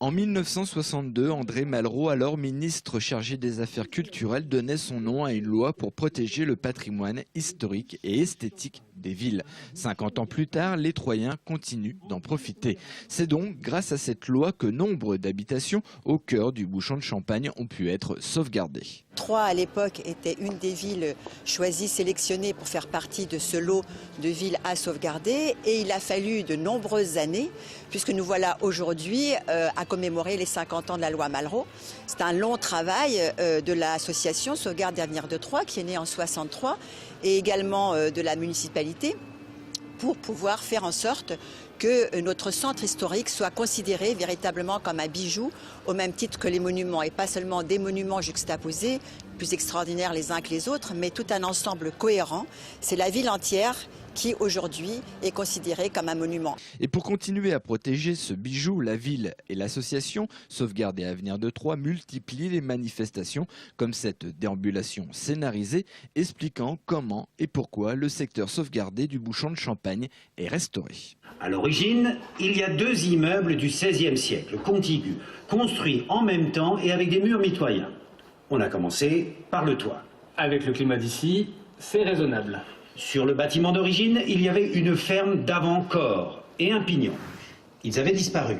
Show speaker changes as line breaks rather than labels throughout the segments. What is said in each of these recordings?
En 1962, André Malraux, alors ministre chargé des Affaires culturelles, donnait son nom à une loi pour protéger le patrimoine historique et esthétique des villes. 50 ans plus tard, les Troyens continuent d'en profiter. C'est donc grâce à cette loi que nombre d'habitations au cœur du bouchon de Champagne ont pu être sauvegardées.
Troyes, à l'époque, était une des villes choisies, sélectionnées pour faire partie de ce lot de villes à sauvegarder. Et il a fallu de nombreuses années, puisque nous voilà aujourd'hui à commémorer les 50 ans de la loi Malraux. C'est un long travail de l'association Sauvegarde et Avenir de Troyes, qui est née en 63, et également de la municipalité, pour pouvoir faire en sorte que notre centre historique soit considéré véritablement comme un bijou, au même titre que les monuments, et pas seulement des monuments juxtaposés, plus extraordinaires les uns que les autres, mais tout un ensemble cohérent. C'est la ville entière qui aujourd'hui est considérée comme un monument.
Et pour continuer à protéger ce bijou, la ville et l'association Sauvegarde et Avenir de Troyes multiplient les manifestations comme cette déambulation scénarisée expliquant comment et pourquoi le secteur sauvegardé du bouchon de Champagne est restauré.
À l'origine, il y a deux immeubles du XVIe siècle, contigus, construits en même temps et avec des murs mitoyens. On a commencé par le toit.
Avec le climat d'ici, c'est raisonnable.
Sur le bâtiment d'origine, il y avait une ferme d'avant-corps et un pignon. Ils avaient disparu.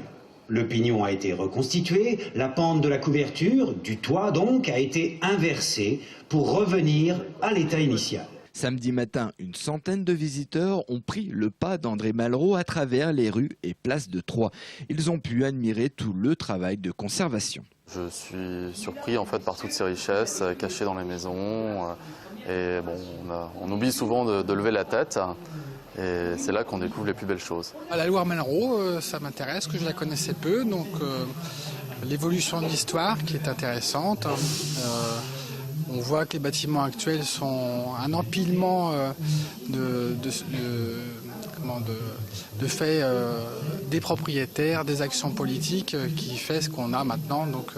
Le pignon a été reconstitué, la pente de la couverture, du toit donc, a été inversée pour revenir à l'état initial.
Samedi matin, une centaine de visiteurs ont pris le pas d'André Malraux à travers les rues et places de Troyes. Ils ont pu admirer tout le travail de conservation.
Je suis surpris en fait par toutes ces richesses cachées dans les maisons. Et bon, on oublie souvent de lever la tête. Et c'est là qu'on découvre les plus belles choses.
La loi Malraux, ça m'intéresse, que je la connaissais peu. Donc l'évolution de l'histoire qui est intéressante. On voit que les bâtiments actuels sont un empilement de faits des propriétaires, des actions politiques qui fait ce qu'on a maintenant, donc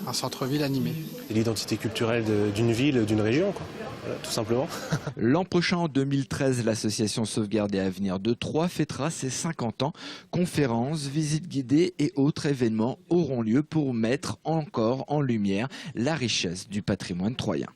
un centre-ville animé.
L'identité culturelle d'une ville, d'une région, quoi. Voilà, tout simplement.
L'an prochain, en 2013, l'association Sauvegarde et Avenir de Troyes fêtera ses 50 ans. Conférences, visites guidées et autres événements auront lieu pour mettre encore en lumière la richesse du patrimoine troyen.